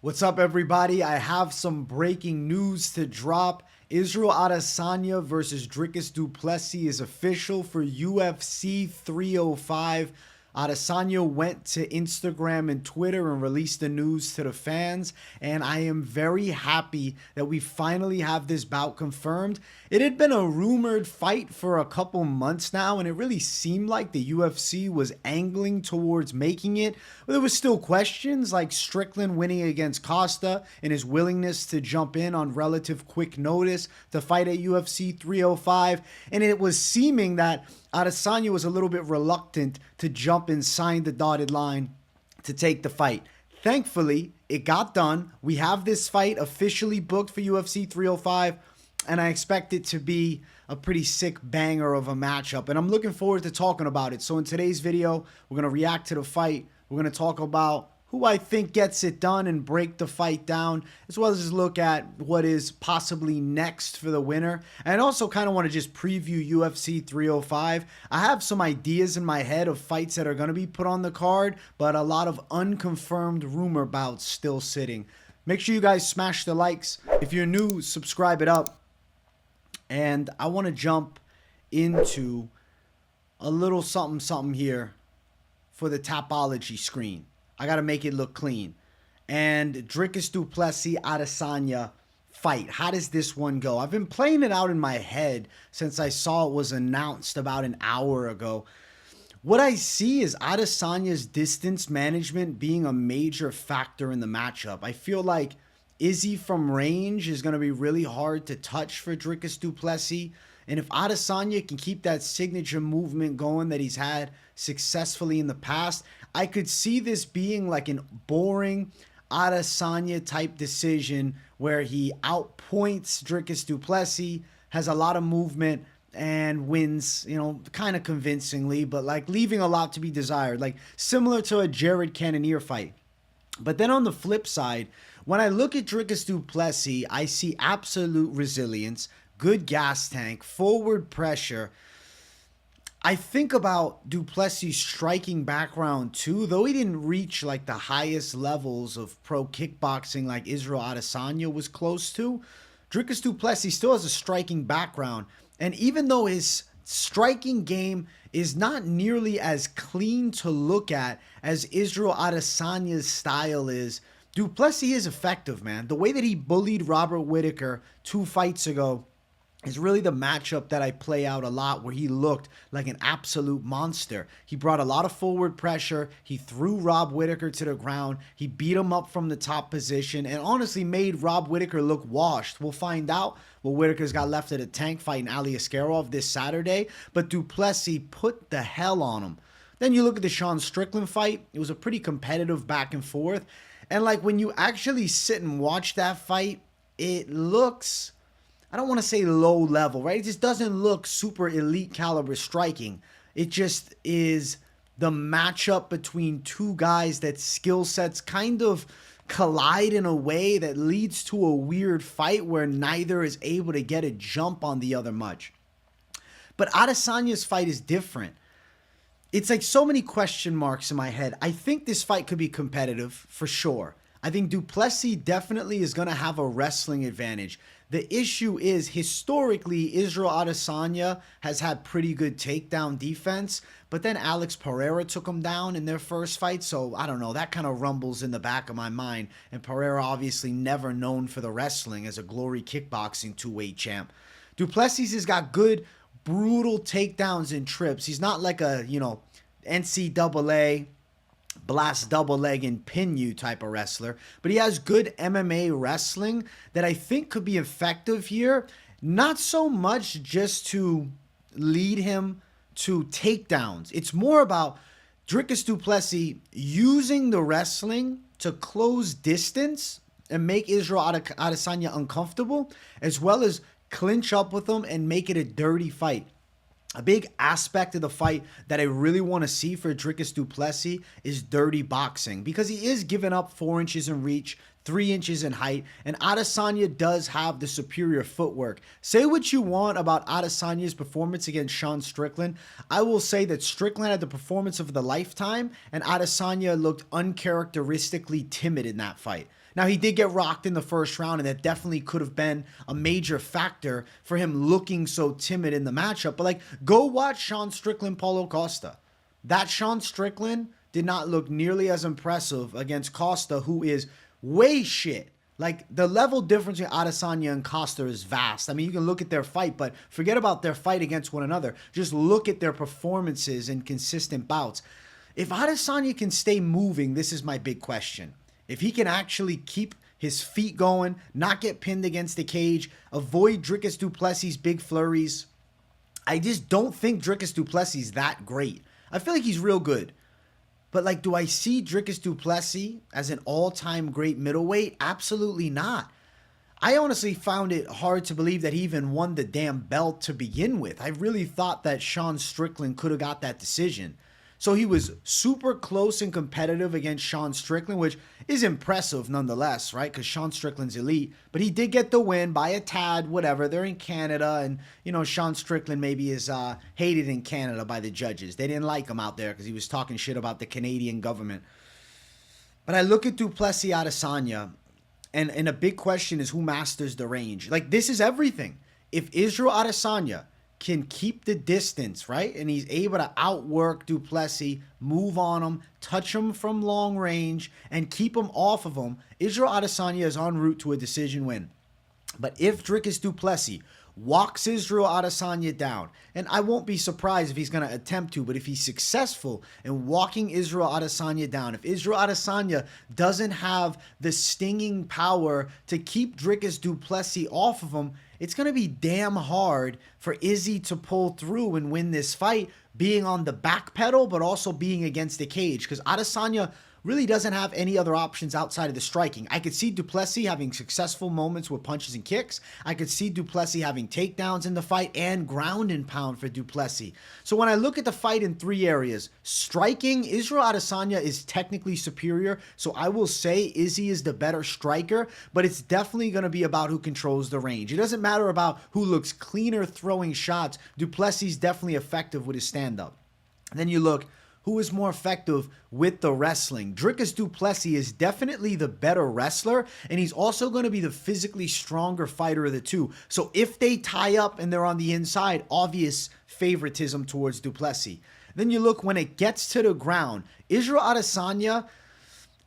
What's up, everybody? I have some breaking news to drop. Israel Adesanya versus Dricus Du Plessis is official for UFC 305. Adesanya went to Instagram and Twitter and released the news to the fans, and I am very happy that we finally have this bout confirmed. It had been a rumored fight for a couple months now, and it really seemed like the UFC was angling towards making it. But there was still questions like Strickland winning against Costa and his willingness to jump in on relative quick notice to fight at UFC 305, and it was seeming that Adesanya was a little bit reluctant to jump and sign the dotted line to take the fight. Thankfully, it got done. We have this fight officially booked for UFC 305, and I expect it to be a pretty sick banger of a matchup, and I'm looking forward to talking about it. So in today's video, we're going to react to the fight. We're going to talk about who I think gets it done and break the fight down, as well as look at what is possibly next for the winner. And I also kind of want to just preview UFC 305. I have some ideas in my head of fights that are going to be put on the card, but a lot of unconfirmed rumor bouts still sitting. Make sure you guys smash the likes. If you're new, subscribe it up. And I want to jump into a little something here for the Tapology screen. I got to make it look clean. And Dricus Du Plessis Adesanya fight. How does this one go? I've been playing it out in my head since I saw it was announced about an hour ago. What I see is Adesanya's distance management being a major factor in the matchup. I feel like Izzy from range is going to be really hard to touch for Dricus Du Plessis. And if Adesanya can keep that signature movement going that he's had successfully in the past, I could see this being like an boring Adesanya type decision where he outpoints Dricus Du Plessis, has a lot of movement, and wins, you know, kind of convincingly, but like leaving a lot to be desired, like similar to a Jared Cannonier fight. But then on the flip side, when I look at Dricus Du Plessis, I see absolute resilience, good gas tank, forward pressure. I think about Du Plessis' striking background too, though he didn't reach like the highest levels of pro kickboxing like Israel Adesanya was close to. Dricus Du Plessis still has a striking background, and even though his striking game is not nearly as clean to look at as Israel Adesanya's style is, Du Plessis is effective, man. The way that he bullied Robert Whittaker 2 fights ago is really the matchup that I play out a lot, where he looked like an absolute monster. He brought a lot of forward pressure. He threw Rob Whittaker to the ground. He beat him up from the top position and honestly made Rob Whittaker look washed. We'll find out what Whittaker's got left of the tank fighting Ali Askarov this Saturday, but Du Plessis put the hell on him. Then you look at the Sean Strickland fight. It was a pretty competitive back and forth. And like when you actually sit and watch that fight, it looks, I don't want to say low level, right? It just doesn't look super elite caliber striking. It just is the matchup between two guys that skill sets kind of collide in a way that leads to a weird fight where neither is able to get a jump on the other much. But Adesanya's fight is different. It's like so many question marks in my head. I think this fight could be competitive for sure. I think Du Plessis definitely is going to have a wrestling advantage. The issue is, historically, Israel Adesanya has had pretty good takedown defense, but then Alex Pereira took him down in their first fight, so I don't know, that kind of rumbles in the back of my mind, and Pereira obviously never known for the wrestling as a Glory Kickboxing 2-weight champ. Du Plessis has got good, brutal takedowns and trips. He's not like a, you know, NCAA blast double leg and pin you type of wrestler, but he has good MMA wrestling that I think could be effective here. Not so much just to lead him to takedowns. It's more about Dricus Du Plessis using the wrestling to close distance and make Israel Adesanya uncomfortable, as well as clinch up with him and make it a dirty fight. A big aspect of the fight that I really want to see for Dricus Du Plessis is dirty boxing, because he is giving up 4 inches in reach, 3 inches in height, and Adesanya does have the superior footwork. Say what you want about Adesanya's performance against Sean Strickland. I will say that Strickland had the performance of the lifetime, and Adesanya looked uncharacteristically timid in that fight. Now, he did get rocked in the first round, and that definitely could have been a major factor for him looking so timid in the matchup. But, like, go watch Sean Strickland, Paulo Costa. That Sean Strickland did not look nearly as impressive against Costa, who is way shit. Like, the level difference between Adesanya and Costa is vast. I mean, you can look at their fight, but forget about their fight against one another. Just look at their performances in consistent bouts. If Adesanya can stay moving, this is my big question. If he can actually keep his feet going, not get pinned against the cage, avoid Dricus Du Plessis' big flurries, I just don't think Dricus Du Plessis is that great. I feel like he's real good. But, like, do I see Dricus Du Plessis as an all-time great middleweight? Absolutely not. I honestly found it hard to believe that he even won the damn belt to begin with. I really thought that Sean Strickland could have got that decision. So he was super close and competitive against Sean Strickland, which is impressive nonetheless, right? Because Sean Strickland's elite. But he did get the win by a tad, whatever. They're in Canada, and, you know, Sean Strickland maybe is hated in Canada by the judges. They didn't like him out there because he was talking shit about the Canadian government. But I look at Du Plessis Adesanya, and a big question is who masters the range. Like, this is everything. If Israel Adesanya can keep the distance, right? And he's able to outwork Du Plessis, move on him, touch him from long range, and keep him off of him. Israel Adesanya is en route to a decision win. But if Dricus Du Plessis walks Israel Adesanya down, and I won't be surprised if he's going to attempt to, but if he's successful in walking Israel Adesanya down, if Israel Adesanya doesn't have the stinging power to keep Dricus Du Plessis off of him, it's going to be damn hard for Izzy to pull through and win this fight, being on the back pedal, but also being against the cage, because Adesanya really doesn't have any other options outside of the striking. I could see Du Plessis having successful moments with punches and kicks. I could see Du Plessis having takedowns in the fight and ground and pound for Du Plessis. So when I look at the fight in three areas, striking, Israel Adesanya is technically superior, so I will say Izzy is the better striker, but it's definitely going to be about who controls the range. It doesn't matter about who looks cleaner throwing shots. Du Plessis is definitely effective with his stand-up. And then you look, who is more effective with the wrestling? Dricus Du Plessis is definitely the better wrestler, and he's also going to be the physically stronger fighter of the two. So if they tie up and they're on the inside, obvious favoritism towards Du Plessis. Then you look when it gets to the ground. Israel Adesanya,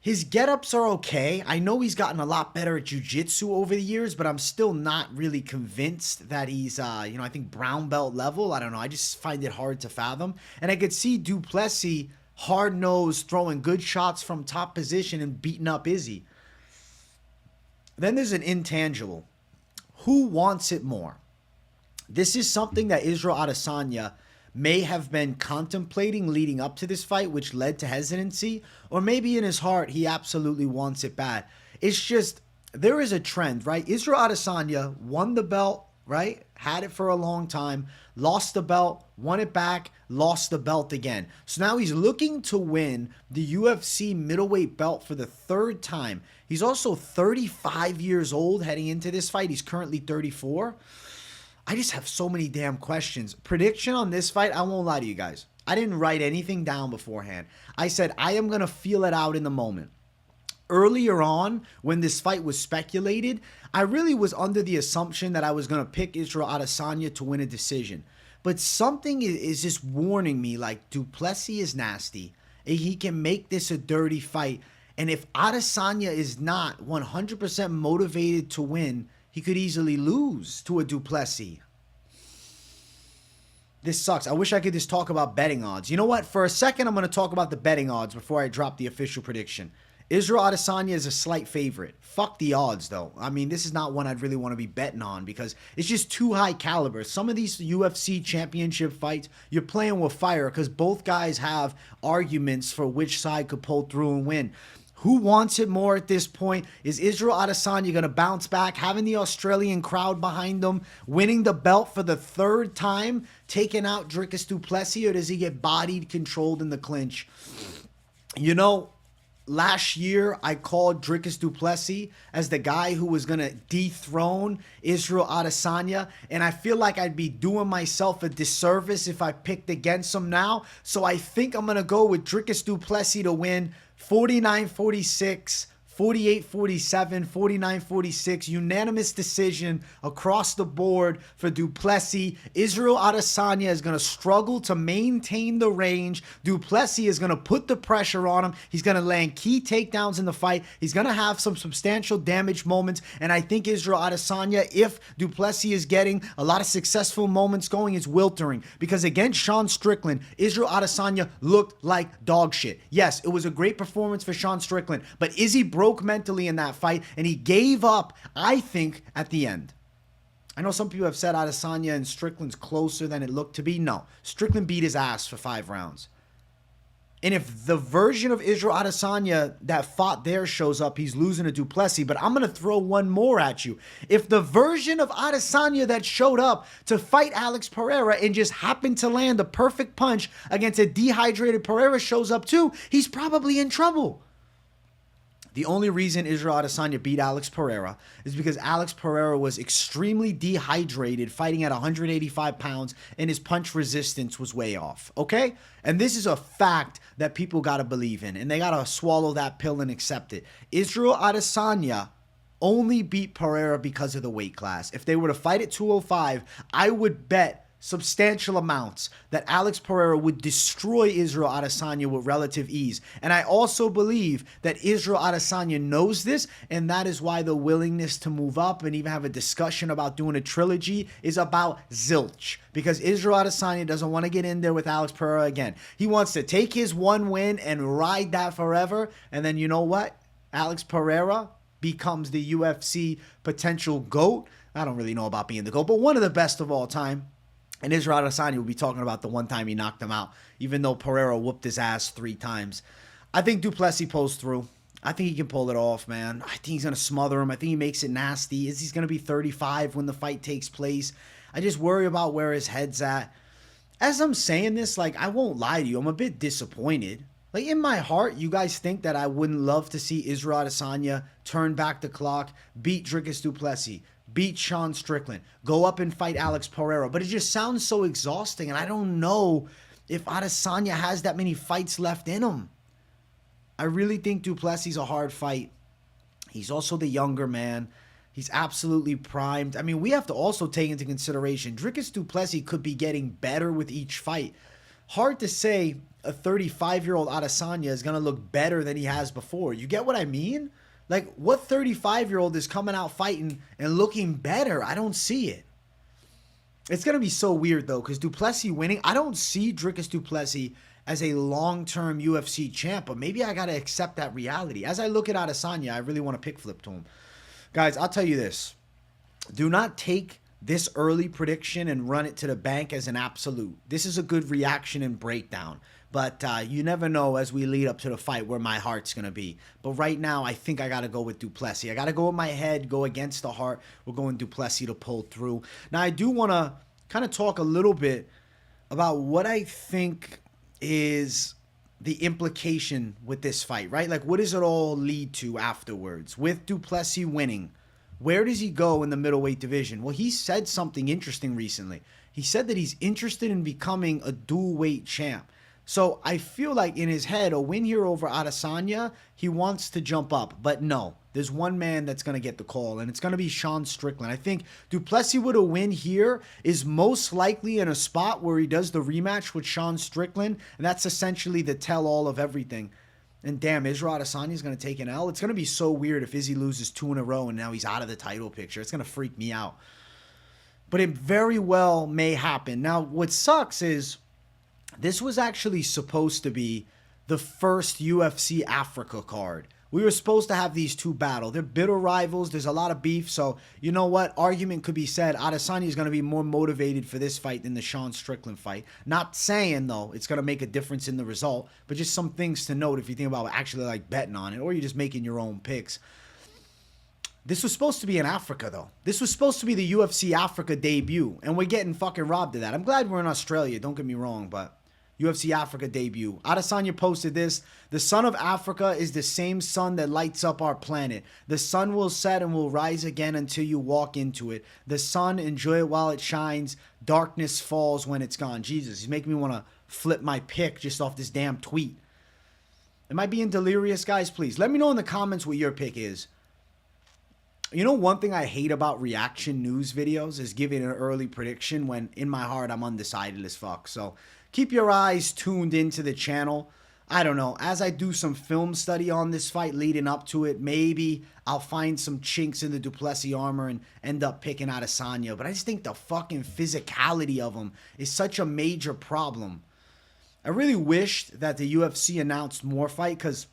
his get-ups are okay. I know he's gotten a lot better at jiu-jitsu over the years, but I'm still not really convinced that he's, I think brown belt level. I don't know. I just find it hard to fathom. And I could see Du Plessis hard-nosed, throwing good shots from top position and beating up Izzy. Then there's an intangible. Who wants it more? This is something that Israel Adesanya may have been contemplating leading up to this fight, which led to hesitancy, or maybe in his heart he absolutely wants it bad. It's just, there is a trend, right? Israel Adesanya won the belt, right? Had it for a long time, lost the belt, won it back, lost the belt again. So now he's looking to win the UFC middleweight belt for the third time. He's also 35 years old heading into this fight. He's currently 34. I just have so many damn questions. Prediction on this fight, I won't lie to you guys. I didn't write anything down beforehand. I said I am going to feel it out in the moment. Earlier on, when this fight was speculated, I really was under the assumption that I was going to pick Israel Adesanya to win a decision. But something is just warning me, like, Du Plessis is nasty. He can make this a dirty fight. And if Adesanya is not 100% motivated to win, he could easily lose to a Du Plessis. This sucks. I wish I could just talk about betting odds. You know what? For a second, I'm going to talk about the betting odds before I drop the official prediction. Israel Adesanya is a slight favorite. Fuck the odds, though. I mean, this is not one I'd really want to be betting on because it's just too high caliber. Some of these UFC championship fights, you're playing with fire because both guys have arguments for which side could pull through and win. Who wants it more at this point? Is Israel Adesanya going to bounce back, having the Australian crowd behind him, winning the belt for the third time, taking out Dricus Du Plessis, or does he get bodied, controlled in the clinch? You know, last year I called Dricus Du Plessis as the guy who was going to dethrone Israel Adesanya, and I feel like I'd be doing myself a disservice if I picked against him now, so I think I'm going to go with Dricus Du Plessis to win 49-46, 48-47, 49-46, unanimous decision across the board for Du Plessis. Israel Adesanya is going to struggle to maintain the range. Du Plessis is going to put the pressure on him. He's going to land key takedowns in the fight. He's going to have some substantial damage moments, and I think Israel Adesanya, if Du Plessis is getting a lot of successful moments going, is wiltering, because against Sean Strickland, Israel Adesanya looked like dog shit. Yes, it was a great performance for Sean Strickland, but Izzy broke mentally in that fight, and he gave up, I think, at the end. I know some people have said Adesanya and Strickland's closer than it looked to be. No, Strickland beat his ass for 5 rounds. And if the version of Israel Adesanya that fought there shows up, he's losing to Du Plessis. But I'm going to throw one more at you. If the version of Adesanya that showed up to fight Alex Pereira and just happened to land a perfect punch against a dehydrated Pereira shows up too, he's probably in trouble. The only reason Israel Adesanya beat Alex Pereira is because Alex Pereira was extremely dehydrated, fighting at 185 pounds, and his punch resistance was way off, okay? And this is a fact that people got to believe in, and they got to swallow that pill and accept it. Israel Adesanya only beat Pereira because of the weight class. If they were to fight at 205, I would bet substantial amounts that Alex Pereira would destroy Israel Adesanya with relative ease. And I also believe that Israel Adesanya knows this, and that is why the willingness to move up and even have a discussion about doing a trilogy is about zilch. Because Israel Adesanya doesn't want to get in there with Alex Pereira again. He wants to take his one win and ride that forever, and then you know what? Alex Pereira becomes the UFC potential GOAT. I don't really know about being the GOAT, but one of the best of all time. And Israel Adesanya will be talking about the one time he knocked him out, even though Pereira whooped his ass 3 times. I think Du Plessis pulls through. I think he can pull it off, man. I think he's going to smother him. I think he makes it nasty. He's going to be 35 when the fight takes place. I just worry about where his head's at. As I'm saying this, like, I won't lie to you, I'm a bit disappointed. Like, in my heart, you guys think that I wouldn't love to see Israel Adesanya turn back the clock, beat Dricus Du Plessis, beat Sean Strickland, go up and fight Alex Pereira. But it just sounds so exhausting, and I don't know if Adesanya has that many fights left in him. I really think Du Plessis is a hard fight. He's also the younger man. He's absolutely primed. I mean, we have to also take into consideration Dricus Du Plessis could be getting better with each fight. Hard to say a 35-year-old Adesanya is going to look better than he has before. You get what I mean? Like, what 35-year-old is coming out fighting and looking better? I don't see it. It's going to be so weird, though, because Du Plessis winning, I don't see Dricus Du Plessis as a long-term UFC champ, but maybe I got to accept that reality. As I look at Adesanya, I really want to pick flip to him. Guys, I'll tell you this. Do not take this early prediction and run it to the bank as an absolute. This is a good reaction and breakdown. But you never know as we lead up to the fight where my heart's going to be. But right now, I think I got to go with Du Plessis. I got to go with my head, go against the heart. We're going Du Plessis to pull through. Now, I do want to kind of talk a little bit about what I think is the implication with this fight, right? Like, what does it all lead to afterwards? With Du Plessis winning, where does he go in the middleweight division? Well, he said something interesting recently. He said that he's interested in becoming a dual weight champ. So I feel like in his head, a win here over Adesanya, he wants to jump up. But no, there's one man that's going to get the call, and it's going to be Sean Strickland. I think Du Plessis with a win here is most likely in a spot where he does the rematch with Sean Strickland, and that's essentially the tell-all of everything. And damn, Israel Adesanya is going to take an L. It's going to be so weird if Izzy loses 2 in a row and now he's out of the title picture. It's going to freak me out. But it very well may happen. Now, what sucks is this was actually supposed to be the first UFC Africa card. We were supposed to have these two battle. They're bitter rivals. There's a lot of beef. So, you know what? Argument could be said. Adesanya is going to be more motivated for this fight than the Sean Strickland fight. Not saying, though, it's going to make a difference in the result. But just some things to note if you think about actually like betting on it. Or you're just making your own picks. This was supposed to be in Africa, though. This was supposed to be the UFC Africa debut. And we're getting fucking robbed of that. I'm glad we're in Australia. Don't get me wrong, but UFC Africa debut. Adesanya posted this. The sun of Africa is the same sun that lights up our planet. The sun will set and will rise again until you walk into it. The sun, enjoy it while it shines. Darkness falls when it's gone. Jesus, he's making me want to flip my pick just off this damn tweet. Am I being delirious, guys? Please let me know in the comments what your pick is. You know, one thing I hate about reaction news videos is giving an early prediction when in my heart I'm undecided as fuck. So keep your eyes tuned into the channel. I don't know, as I do some film study on this fight leading up to it, maybe I'll find some chinks in the Du Plessis armor and end up picking Adesanya. But I just think the fucking physicality of him is such a major problem. I really wished that the UFC announced more fight because,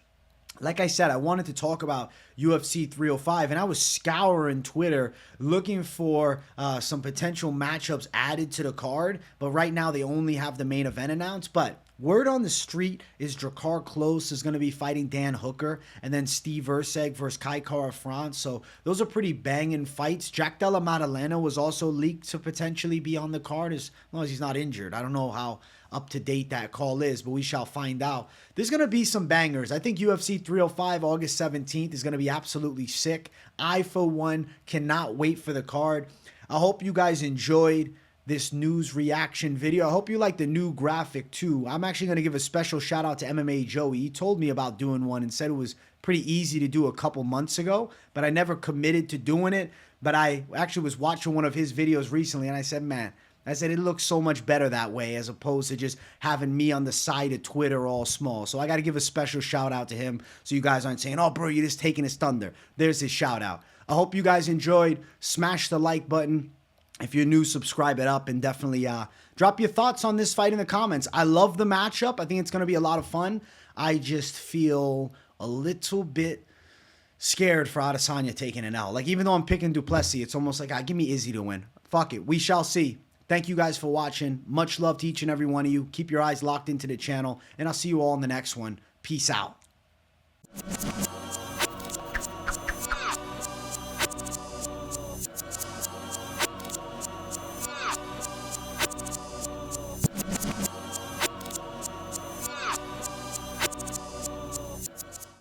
like I said, I wanted to talk about UFC 305, and I was scouring Twitter looking for some potential matchups added to the card. But right now, they only have the main event announced. But word on the street is Dricus Close is going to be fighting Dan Hooker, and then Steve Verseg versus Kai Kara France. So those are pretty banging fights. Jack Della Maddalena was also leaked to potentially be on the card as long as he's not injured. I don't know how up to date that call is, but we shall find out. There's going to be some bangers. I think UFC 305 August 17th is going to be absolutely sick. I, for one, cannot wait for the card. I hope you guys enjoyed this news reaction video. I hope you like the new graphic too. I'm actually going to give a special shout out to MMA Joey. He told me about doing one and said it was pretty easy to do a couple months ago, but I never committed to doing it. But I actually was watching one of his videos recently and I said, man, it looks so much better that way as opposed to just having me on the side of Twitter all small. So I got to give a special shout out to him so you guys aren't saying, oh, bro, you're just taking his thunder. There's his shout out. I hope you guys enjoyed. Smash the like button. If you're new, subscribe it up and definitely drop your thoughts on this fight in the comments. I love the matchup. I think it's going to be a lot of fun. I just feel a little bit scared for Adesanya taking an L. Like, even though I'm picking Du Plessis, it's almost like, give me Izzy to win. Fuck it. We shall see. Thank you guys for watching. Much love to each and every one of you. Keep your eyes locked into the channel, and I'll see you all in the next one. Peace out.